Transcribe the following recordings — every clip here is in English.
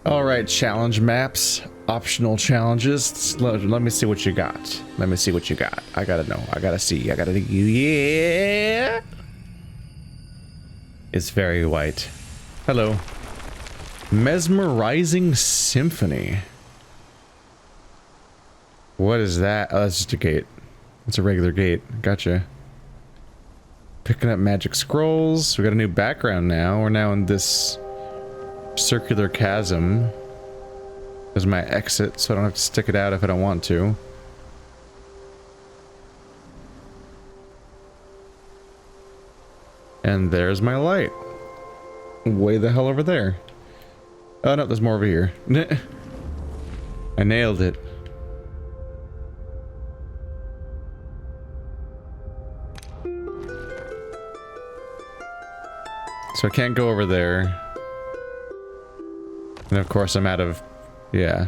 Alright, challenge maps. Optional challenges. Let me see what you got. Let me see what you got. I gotta know. I gotta see. I gotta... Yeah! It's very white. Hello. Mesmerizing Symphony. What is that? Oh, that's just a gate. It's a regular gate. Gotcha. Picking up magic scrolls. We got a new background now. We're now in this circular chasm. There's my exit, so I don't have to stick it out if I don't want to. And there's my light. Way the hell over there. Oh no, there's more over here. I nailed it. So I can't go over there. And of course I'm out of... yeah.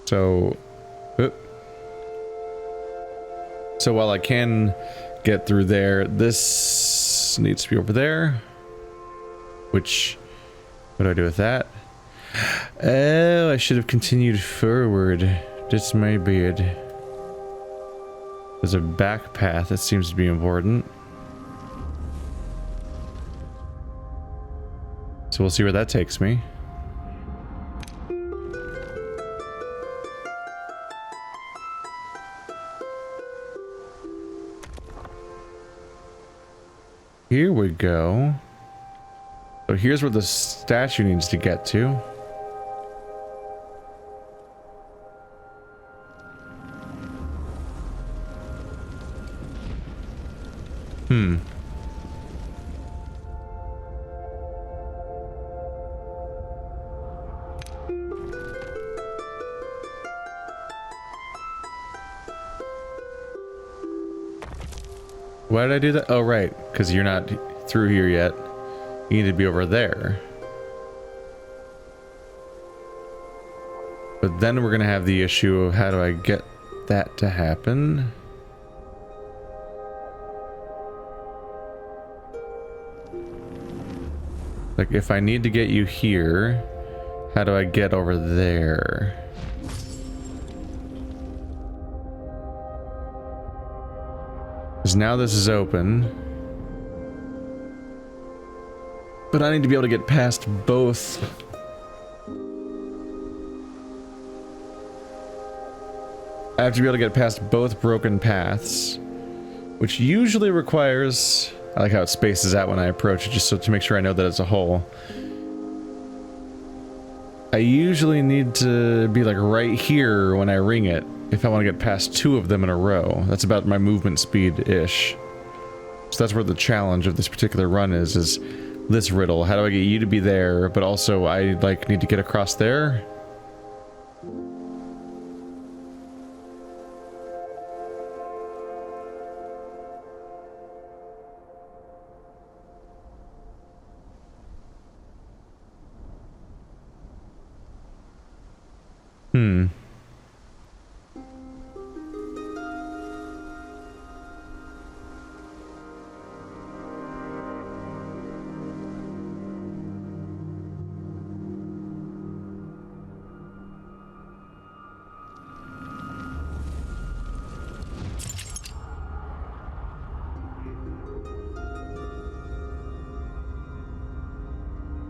So... so while I can get through there, this needs to be over there. Which... what do I do with that? Oh, I should have continued forward. Just my beard. There's a back path that seems to be important. So we'll see where that takes me. Here we go. So here's where the statue needs to get to. Why did I do that? Oh, right. Because you're not through here yet. You need to be over there. But then we're going to have the issue of how do I get that to happen? Like, if I need to get you here, how do I get over there? Because now this is open. But I need to be able to get past both. I have to be able to get past both broken paths. Which usually requires... I like how it spaces out when I approach it, just so to make sure I know that it's a hole. I usually need to be like right here when I ring it, if I want to get past two of them in a row. That's about my movement speed-ish. So that's where the challenge of this particular run is this riddle. How do I get you to be there, but also I, like, need to get across there?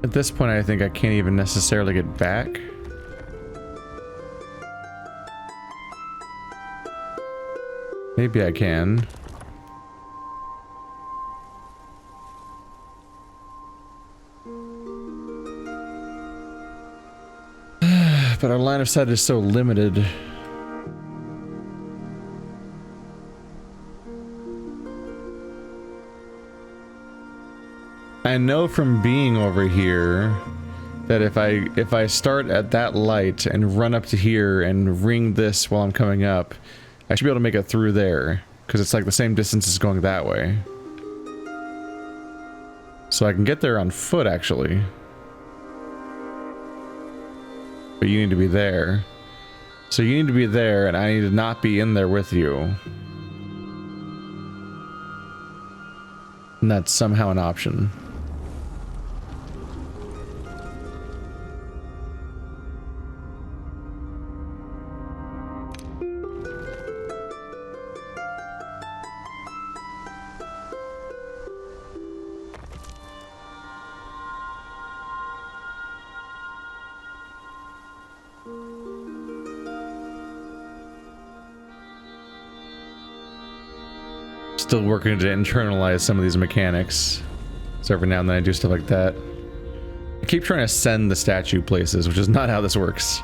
At this point, I think I can't even necessarily get back. Maybe I can. But our line of sight is so limited. I know from being over here that if I start at that light and run up to here and ring this while I'm coming up, I should be able to make it through there, because it's like the same distance as going that way. So I can get there on foot, actually. But you need to be there. So you need to be there, and I need to not be in there with you. And that's somehow an option. still working to internalize some of these mechanics. So every now and then I do stuff like that. I keep trying to send the statue places, which is not how this works.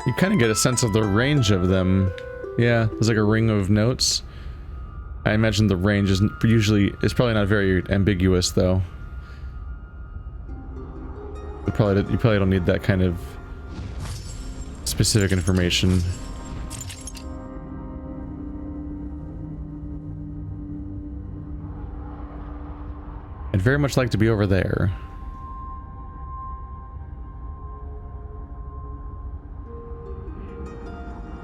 You kind of get a sense of the range of them. Yeah, there's like a ring of notes. I imagine the range is probably not very ambiguous though. You probably don't need that kind of specific information. I'd very much like to be over there.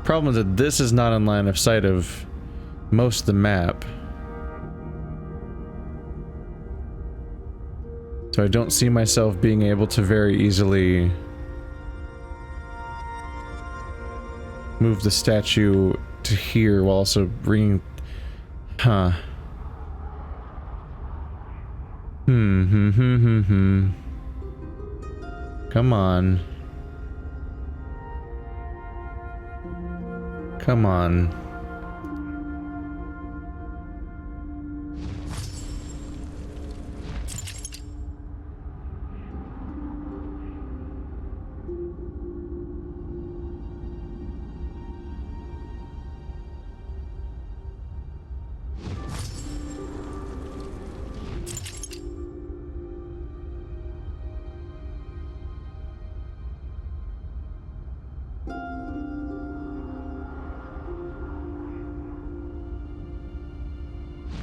Problem is that this is not in line of sight of most of the map. So I don't see myself being able to very easily move the statue to here while also bringing... Huh. Come on. Come on.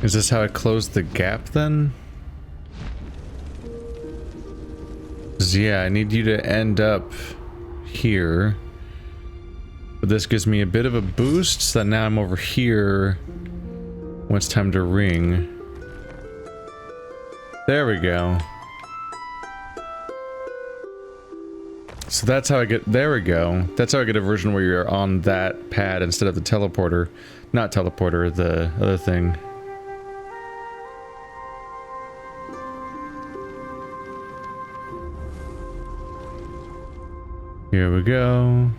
Is this how I close the gap then? 'Cause yeah, I need you to end up here. But this gives me a bit of a boost, so that now I'm over here when it's time to ring. There we go. So that's how I get, there we go. That's how I get a version where you're on that pad instead of the teleporter. Not teleporter, the other thing. Here we go.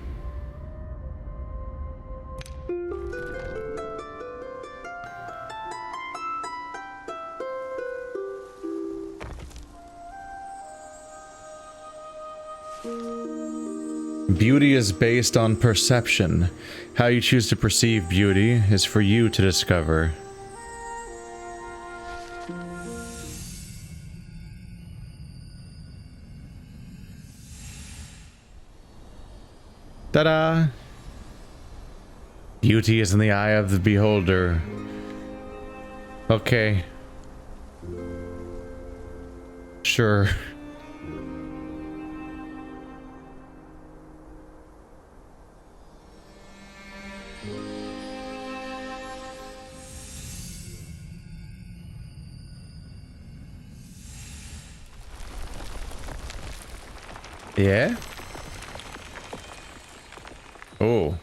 Beauty is based on perception. How you choose to perceive beauty is for you to discover. Ta-da! Beauty is in the eye of the beholder. Okay. Sure. Yeah? Oh.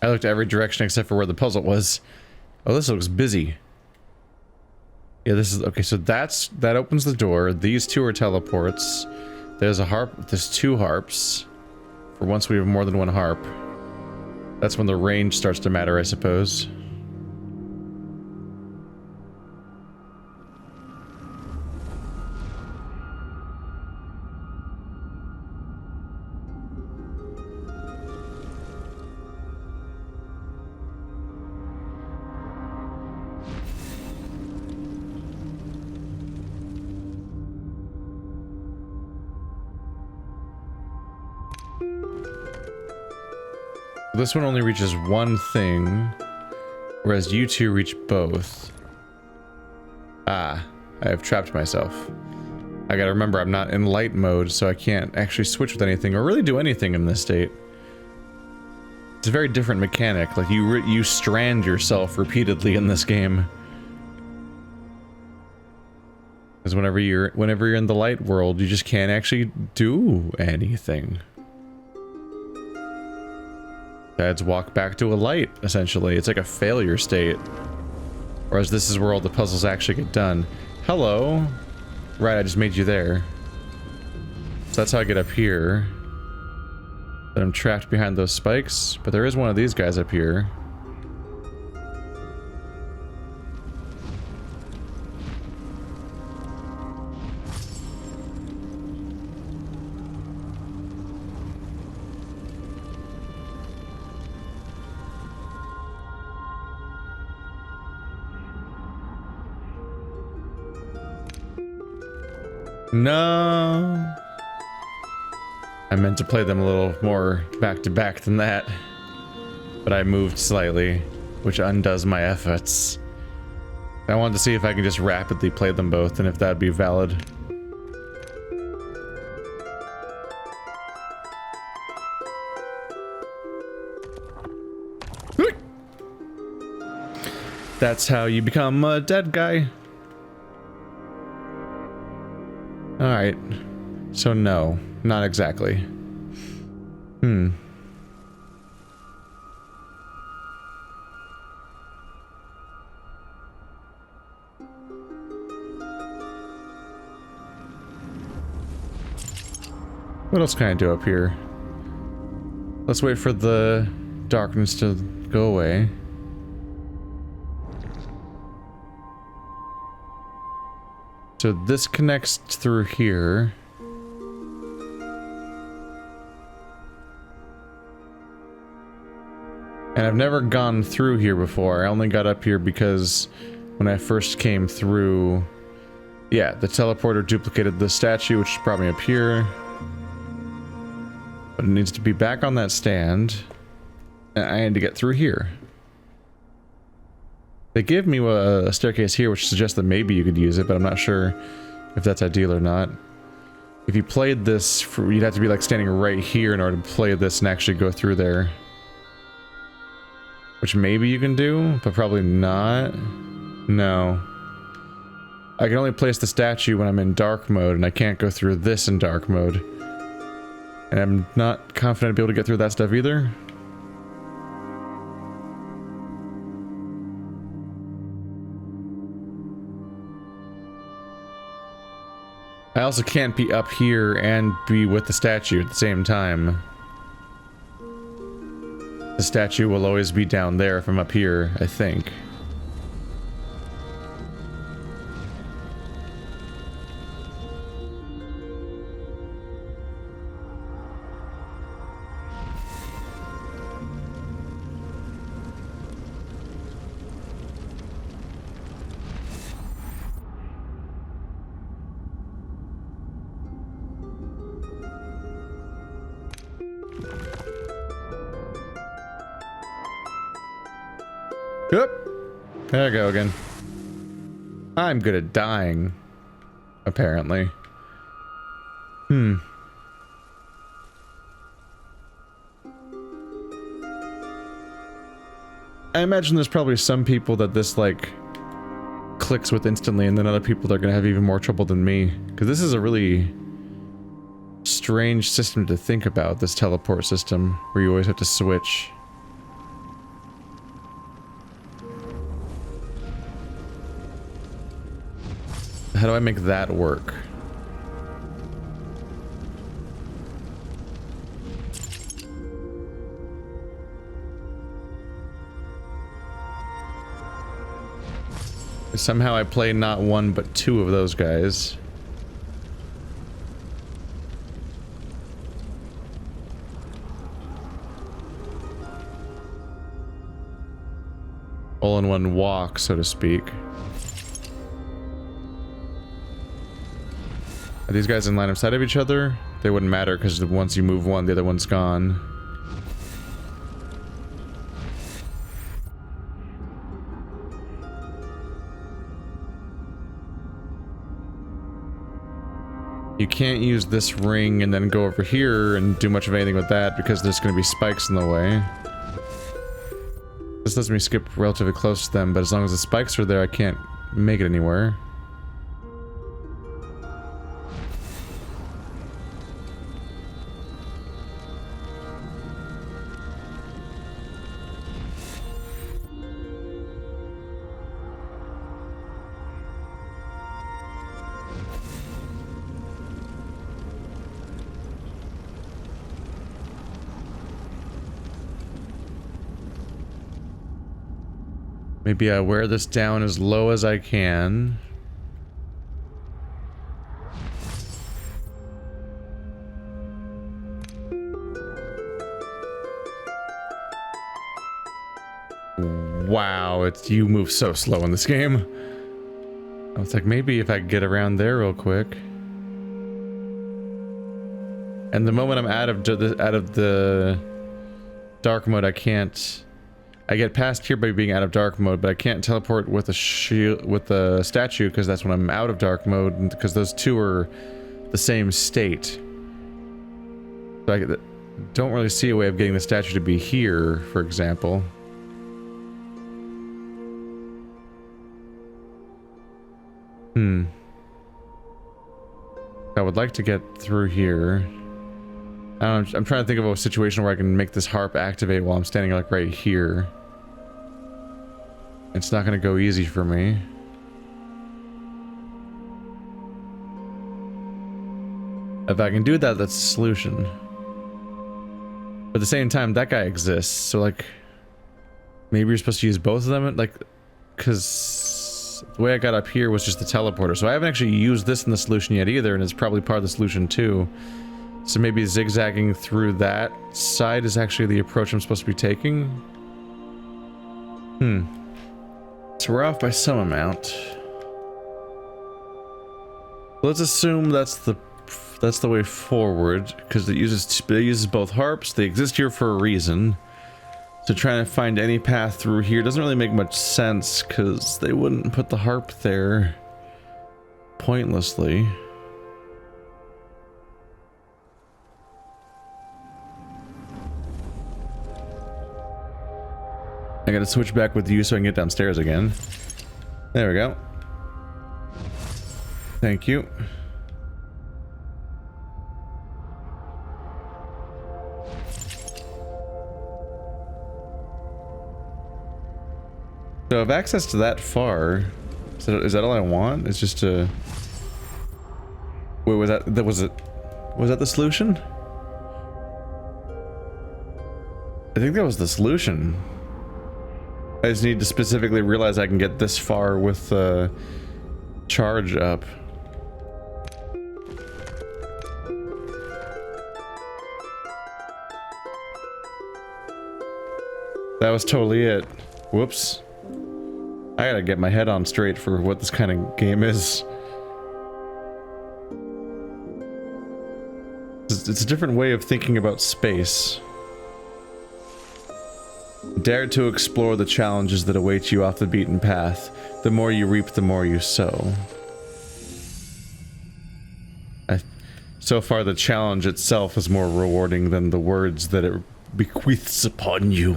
I looked every direction except for where the puzzle was. Oh, this looks busy. Yeah, this is... Okay, so that opens the door. These two are teleports. There's a harp. There's two harps. For once we have more than one harp. That's when the range starts to matter, I suppose. This one only reaches one thing, whereas you two reach both. Ah, I have trapped myself. I gotta remember I'm not in light mode, so I can't actually switch with anything or really do anything in this state. It's a very different mechanic, like you strand yourself repeatedly in this game. Because whenever you're in the light world, you just can't actually do anything. Dads walk back to a light, essentially. It's like a failure state. Whereas this is where all the puzzles actually get done. Hello. Right, I just made you there. So that's how I get up here. But I'm trapped behind those spikes. But there is one of these guys up here. No. I meant to play them a little more back to back than that. But I moved slightly, which undoes my efforts. I wanted to see if I can just rapidly play them both and if that'd be valid. That's how you become a dead guy. Alright. So no, not exactly. What else can I do up here? Let's wait for the darkness to go away. So this connects through here. And I've never gone through here before. I only got up here because when I first came through... Yeah, the teleporter duplicated the statue, which brought me up here. But it needs to be back on that stand. And I need to get through here. They give me a staircase here, which suggests that maybe you could use it, but I'm not sure if that's ideal or not. If you played this, you'd have to be like standing right here in order to play this and actually go through there. Which maybe you can do, but probably not. No. I can only place the statue when I'm in dark mode, and I can't go through this in dark mode. And I'm not confident I'd be able to get through that stuff either. I also can't be up here and be with the statue at the same time. The statue will always be down there if I'm up here, I think. Yep. There I go again. I'm good at dying. Apparently. I imagine there's probably some people that this, like, clicks with instantly, and then other people that are gonna have even more trouble than me. Because this is a really strange system to think about, this teleport system, where you always have to switch. How do I make that work? Somehow I play not one but two of those guys. All in one walk, so to speak. Are these guys in line of sight of each other? They wouldn't matter because once you move one, the other one's gone. You can't use this ring and then go over here and do much of anything with that because there's going to be spikes in the way. This lets me skip relatively close to them, but as long as the spikes are there, I can't make it anywhere. Maybe I wear this down as low as I can. Wow, you move so slow in this game. I was like, maybe if I get around there real quick. And the moment I'm out of the dark mode, I can't. I get past here by being out of dark mode, but I can't teleport with a shield with the statue because that's when I'm out of dark mode, because those two are the same state. So I don't really see a way of getting the statue to be here, for example. I would like to get through here. I'm trying to think of a situation where I can make this harp activate while I'm standing like right here. It's not going to go easy for me. If I can do that, that's the solution. But at the same time, that guy exists, so like, maybe you're supposed to use both of them, like, because the way I got up here was just the teleporter, so I haven't actually used this in the solution yet either, and it's probably part of the solution too. So maybe zigzagging through that side is actually the approach I'm supposed to be taking. So we're off by some amount. Let's assume that's the way forward, because it uses both harps. They exist here for a reason. So trying to find any path through here doesn't really make much sense, because they wouldn't put the harp there pointlessly. I gotta switch back with you so I can get downstairs again. There we go. Thank you. So I have access to that far. Is that all I want? It's just to... Wait, was that the solution? I think that was the solution. I just need to specifically realize I can get this far with the charge up. That was totally it. Whoops. I gotta get my head on straight for what this kind of game is. It's a different way of thinking about space. Dare to explore the challenges that await you off the beaten path. The more you reap, the more you sow. So far, the challenge itself is more rewarding than the words that it bequeaths upon you.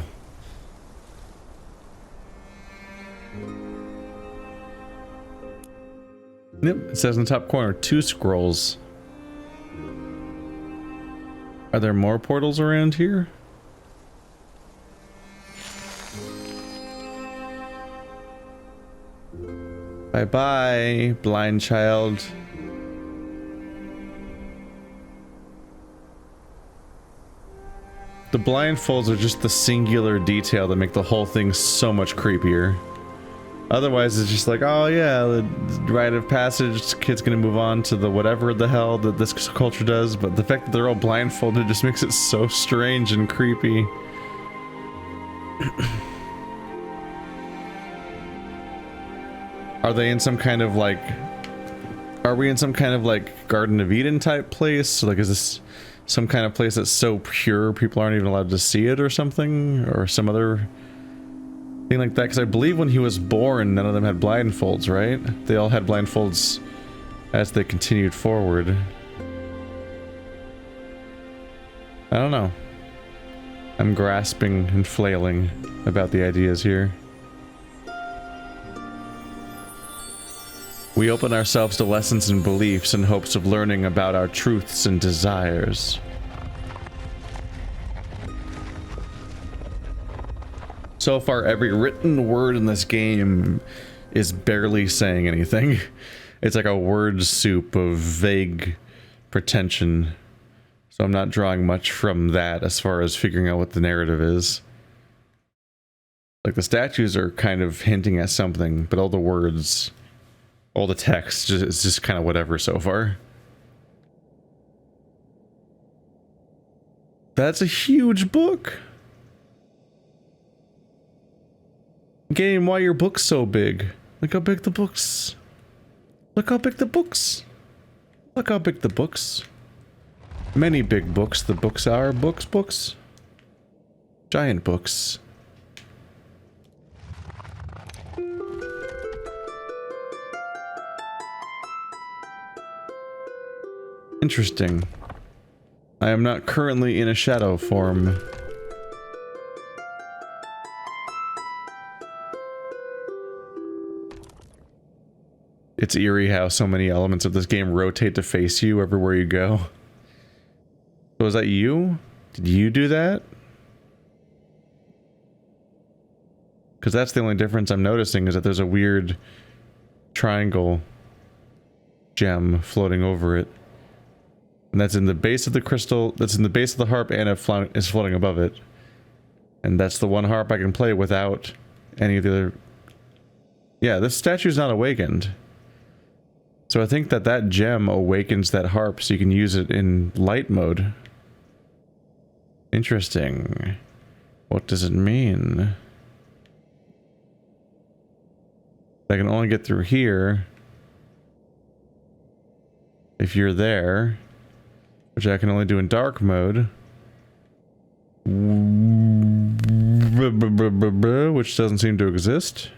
Yep, it says in the top corner, 2 scrolls. Are there more portals around here? Bye-bye, blind child. The blindfolds are just the singular detail that make the whole thing so much creepier. Otherwise, it's just like, oh yeah, the rite of passage, kid's gonna move on to the whatever the hell that this culture does, but the fact that they're all blindfolded just makes it so strange and creepy. Are they in some kind of like... Are we in some kind of like Garden of Eden type place? Like, is this some kind of place that's so pure people aren't even allowed to see it or something? Or some other thing like that? Because I believe when he was born, none of them had blindfolds, right? They all had blindfolds as they continued forward. I don't know. I'm grasping and flailing about the ideas here. We open ourselves to lessons and beliefs in hopes of learning about our truths and desires. So far, every written word in this game is barely saying anything. It's like a word soup of vague pretension. So I'm not drawing much from that as far as figuring out what the narrative is. Like the statues are kind of hinting at something, but all the words, all the text is just kind of whatever so far. That's a huge book. Game, why are your books so big? Look how big the books. Look how big the books. Look how big the books. Many big books. The books are books. Giant books. Interesting. I am not currently in a shadow form. It's eerie how so many elements of this game rotate to face you everywhere you go. So was that you? Did you do that? Because that's the only difference I'm noticing, is that there's a weird triangle gem floating over it. And that's in the base of the crystal, that's in the base of the harp, and is floating above it. And that's the one harp I can play without any of the other... Yeah, this statue's not awakened. So I think that that gem awakens that harp so you can use it in light mode. Interesting. What does it mean? I can only get through here if you're there, which I can only do in dark mode, which doesn't seem to exist.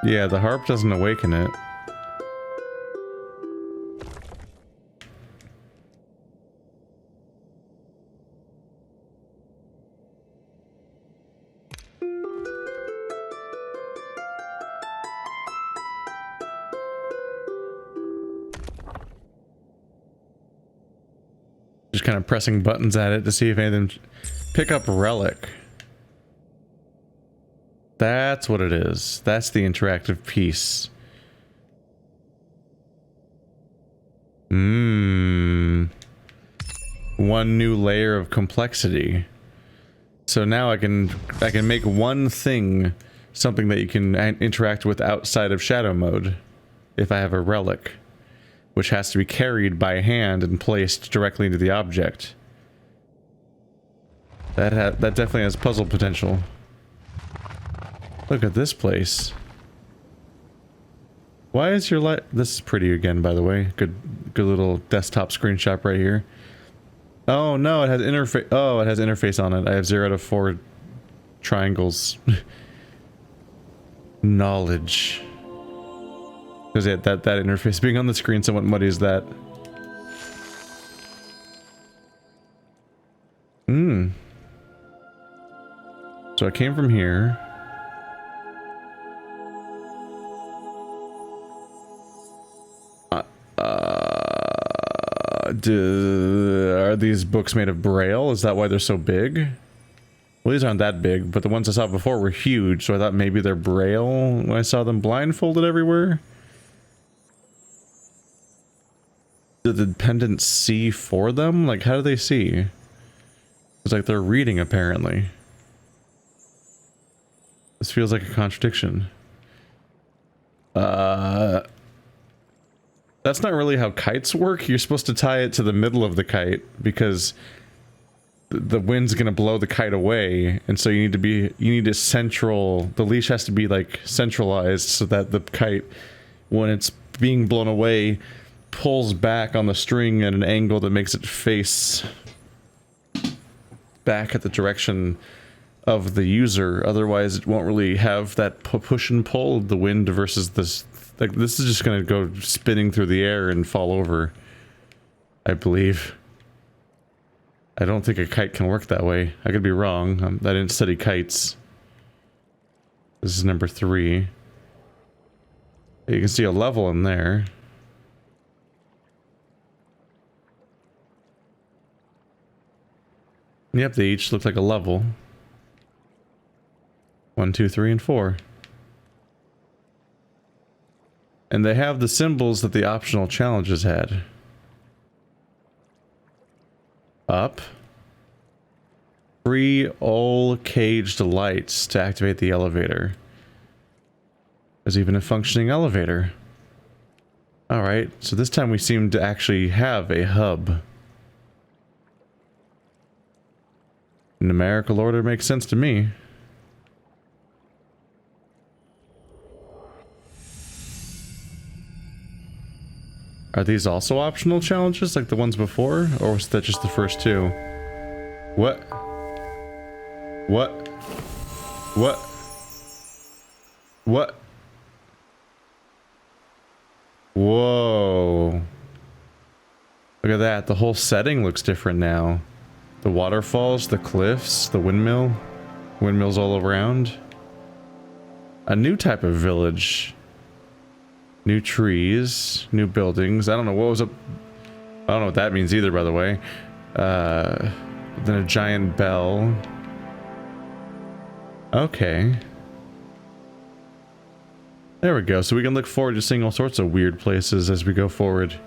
Yeah, the harp doesn't awaken it. Just kind of pressing buttons at it to see if anything... Pick up relic. That's what it is. That's the interactive piece. One new layer of complexity. So now I can make one thing something that you can interact with outside of shadow mode if I have a relic, which has to be carried by hand and placed directly into the object. That definitely has puzzle potential. Look at this place. Why is your light... This is pretty again, by the way. Good little desktop screenshot right here. Oh no, it has interface. Oh, it has interface on it. I have 0 to 4 triangles. Knowledge. Because yeah, that interface being on the screen somewhat muddies that. So I came from here. Are these books made of braille? Is that why they're so big? Well, these aren't that big, but the ones I saw before were huge, so I thought maybe they're braille when I saw them blindfolded everywhere. Did the pendants see for them? Like, how do they see? It's like they're reading, apparently. This feels like a contradiction. That's not really how kites work. You're supposed to tie it to the middle of the kite because the wind's gonna blow the kite away, and so you need a central, the leash has to be like centralized so that the kite, when it's being blown away, pulls back on the string at an angle that makes it face back at the direction of the user. Otherwise it won't really have that push and pull of the wind versus this. Like, this is just gonna go spinning through the air and fall over, I believe. I don't think a kite can work that way. I could be wrong. I didn't study kites. This is number 3. You can see a level in there. Yep, they each look like a level. 1, 2, 3, and 4. And they have the symbols that the optional challenges had. Up. Free all caged lights to activate the elevator. There's even a functioning elevator. Alright, so this time we seem to actually have a hub. Numerical order makes sense to me. Are these also optional challenges like the ones before? Or was that just the first two? What? What? What? What? Whoa. Look at that. The whole setting looks different now. The waterfalls, the cliffs, the windmill. Windmills all around. A new type of village. New trees, new buildings. I don't know what was up. I don't know what that means either, by the way. Then a giant bell. Okay. There we go. So we can look forward to seeing all sorts of weird places as we go forward.